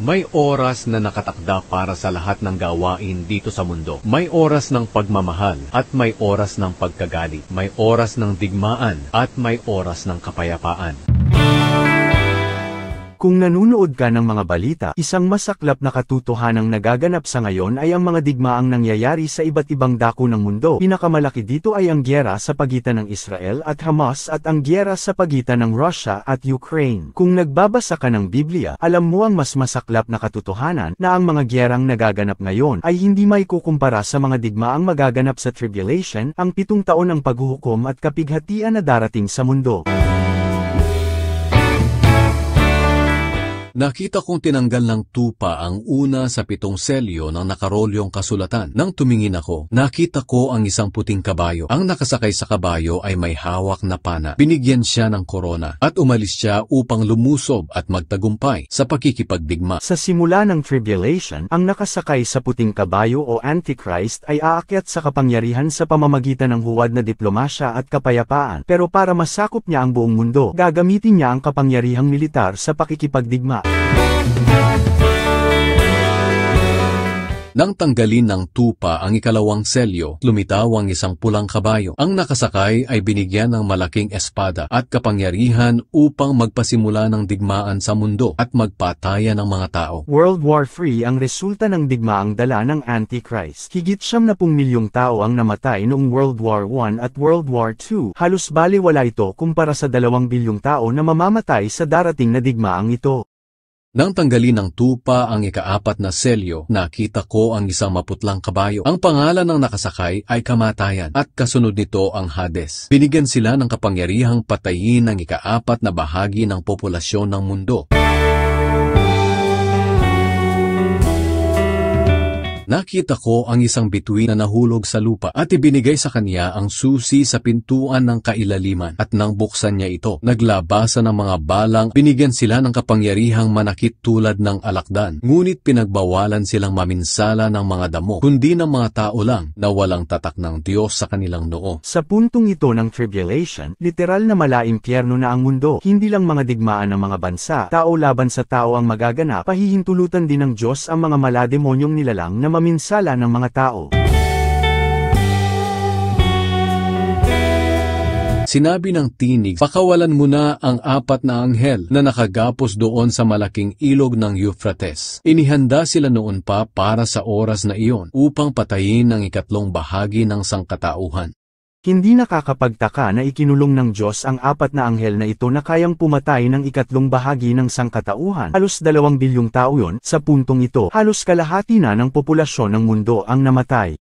May oras na nakatakda para sa lahat ng gawain dito sa mundo. May oras ng pagmamahal at may oras ng pagkagalit. May oras ng digmaan at may oras ng kapayapaan. Kung nanunood ka ng mga balita, isang masaklap na katotohanang nagaganap sa ngayon ay ang mga digmaang nangyayari sa iba't ibang dako ng mundo. Pinakamalaki dito ay ang giyera sa pagitan ng Israel at Hamas at ang giyera sa pagitan ng Russia at Ukraine. Kung nagbabasa ka ng Biblia, alam mo ang mas masaklap na katotohanan na ang mga giyerang nagaganap ngayon ay hindi maikukumpara sa mga digmaang magaganap sa tribulation, ang 7 taon ng paghuhukom at kapighatian na darating sa mundo. Nakita kong tinanggal ng tupa ang una sa 7 selyo ng nakarolyong kasulatan. Nang tumingin ako, nakita ko ang isang puting kabayo. Ang nakasakay sa kabayo ay may hawak na pana. Binigyan siya ng korona at umalis siya upang lumusob at magtagumpay sa pakikipagdigma. Sa simula ng tribulation, ang nakasakay sa puting kabayo o Antichrist ay aakyat sa kapangyarihan sa pamamagitan ng huwad na diplomasya at kapayapaan. Pero para masakop niya ang buong mundo, gagamitin niya ang kapangyarihang militar sa pakikipagdigma. Nang tanggalin ng tupa ang ikalawang selyo, lumitaw ang isang pulang kabayo. Ang nakasakay ay binigyan ng malaking espada at kapangyarihan upang magpasimula ng digmaan sa mundo at magpatayan ng mga tao. World War III ang resulta ng digmaang dala ng Antichrist. Higit 70 milyong tao ang namatay noong World War I at World War II. Halos baliwala ito kumpara sa 2 bilyong tao na mamamatay sa darating na digmaang ito. Nang tanggalin ng tupa ang ika-4 na selyo, nakita ko ang isang maputlang kabayo. Ang pangalan ng nakasakay ay Kamatayan at kasunod nito ang Hades. Binigyan sila ng kapangyarihang patayin ang ika-4 na bahagi ng populasyon ng mundo. Nakita ko ang isang bituin na nahulog sa lupa at ibinigay sa kanya ang susi sa pintuan ng kailaliman. At nang buksan niya ito, naglabasa ng mga balang, binigyan sila ng kapangyarihang manakit tulad ng alakdan. Ngunit pinagbawalan silang maminsala ng mga damo, kundi ng mga tao lang na walang tatak ng Diyos sa kanilang noo. Sa puntong ito ng tribulation, literal na malaimpyerno na ang mundo. Hindi lang mga digmaan ng mga bansa, tao laban sa tao ang magaganap, pahihintulutan din ng Diyos ang mga malademonyong nilalang na minsala ng mga tao. Sinabi ng tinig, pakawalan mo na ang 4 na anghel na nakagapos doon sa malaking ilog ng Euphrates. Inihanda sila noon pa para sa oras na iyon upang patayin ang ikatlong bahagi ng sangkatauhan. Hindi nakakapagtaka na ikinulong ng Diyos ang 4 na anghel na ito na kayang pumatay ng ikatlong bahagi ng sangkatauhan. Halos 2 bilyong tao yon. Sa puntong ito, halos kalahati na ng populasyon ng mundo ang namatay.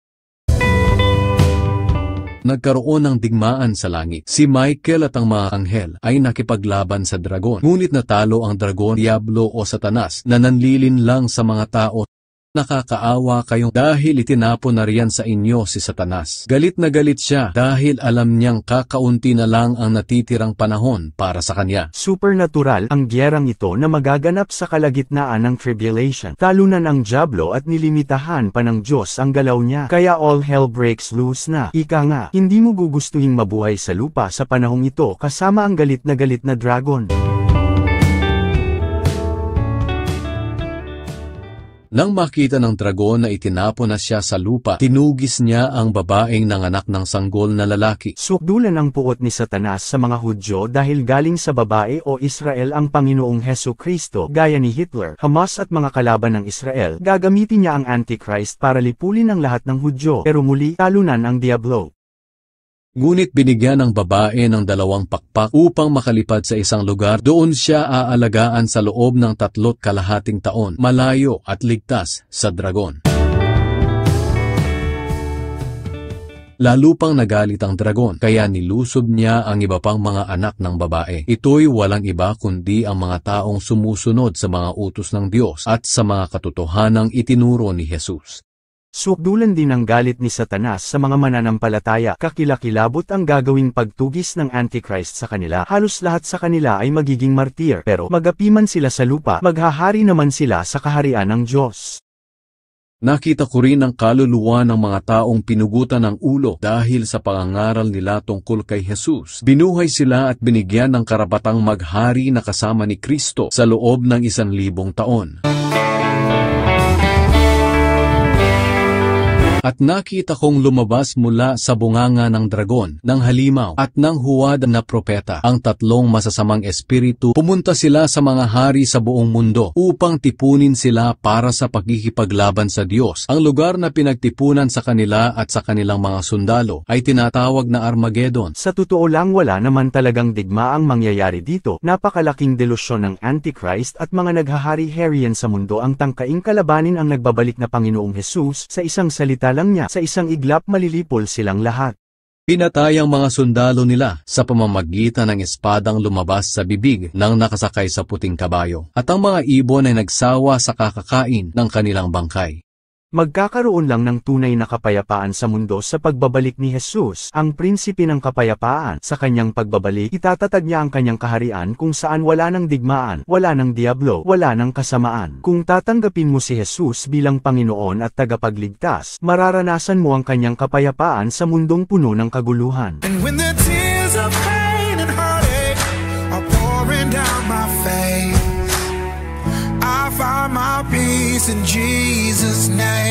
Nagkaroon ng digmaan sa langit. Si Michael at ang mga anghel ay nakipaglaban sa dragon. Ngunit natalo ang dragon, Diablo o Satanas na nanlilin lang sa mga tao. Nakakaawa kayong dahil itinapon na riyan sa inyo si Satanas. Galit na galit siya dahil alam niyang kakaunti na lang ang natitirang panahon para sa kanya. Supernatural ang giyerang ito na magaganap sa kalagitnaan ng tribulation. Talunan ang Diablo at nilimitahan pa ng Diyos ang galaw niya. Kaya all hell breaks loose na. Ika nga, hindi mo gugustuhing mabuhay sa lupa sa panahong ito kasama ang galit na dragon. Nang makita ng dragon na itinapon na siya sa lupa, tinugis niya ang babaeng nanganak ng sanggol na lalaki. Sukdulan ang puot ni Satanas sa mga Hudyo dahil galing sa babae o Israel ang Panginoong Hesukristo, gaya ni Hitler, Hamas at mga kalaban ng Israel. Gagamitin niya ang Antichrist para lipulin ang lahat ng Hudyo, pero muli talunan ang Diablo. Ngunit binigyan ng babae ng 2 pakpak upang makalipad sa isang lugar. Doon siya aalagaan sa loob ng 3.5 taon, malayo at ligtas sa dragon. Lalo pang nagalit ang dragon, kaya nilusob niya ang iba pang mga anak ng babae. Ito'y walang iba kundi ang mga taong sumusunod sa mga utos ng Diyos at sa mga katotohanang itinuro ni Jesus. Sukdulan din ang galit ni Satanas sa mga mananampalataya. Kakilakilabot ang gagawing pagtugis ng Antichrist sa kanila. Halos lahat sa kanila ay magiging martir, pero magapi man sila sa lupa, maghahari naman sila sa kaharian ng Diyos. Nakita ko rin ang kaluluwa ng mga taong pinugutan ng ulo dahil sa pangangaral nila tungkol kay Jesus. Binuhay sila at binigyan ng karapatang maghari na kasama ni Kristo sa loob ng 1,000 taon. At nakita kong lumabas mula sa bunganga ng dragon, ng halimaw, at ng huwad na propeta, ang tatlong masasamang espiritu. Pumunta sila sa mga hari sa buong mundo upang tipunin sila para sa pagkikipaglaban sa Diyos. Ang lugar na pinagtipunan sa kanila at sa kanilang mga sundalo ay tinatawag na Armageddon. Sa totoo lang wala naman talagang digmaang mangyayari dito. Napakalaking delusyon ng Antichrist at mga naghahari-harian sa mundo ang tangkaing kalabanin ang nagbabalik na Panginoong Hesus. Sa isang salita lang niya, sa isang iglap malilipol silang lahat. Pinatay ang mga sundalo nila sa pamamagitan ng espadang lumabas sa bibig ng nakasakay sa puting kabayo, at ang mga ibon ay nagsawa sa kakakain ng kanilang bangkay. Magkakaroon lang ng tunay na kapayapaan sa mundo sa pagbabalik ni Jesus, ang prinsipe ng kapayapaan. Sa kanyang pagbabalik, itatatag niya ang kanyang kaharian kung saan wala ng digmaan, wala ng diablo, wala ng kasamaan. Kung tatanggapin mo si Jesus bilang Panginoon at tagapagligtas, mararanasan mo ang kanyang kapayapaan sa mundong puno ng kaguluhan. And when the tears of pain and heartache are pouring down my face, I find my peace in Jesus' name.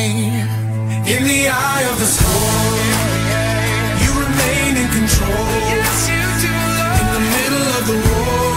In the eye of the storm, you remain in control. Yes, you do, Lord. In the middle of the war,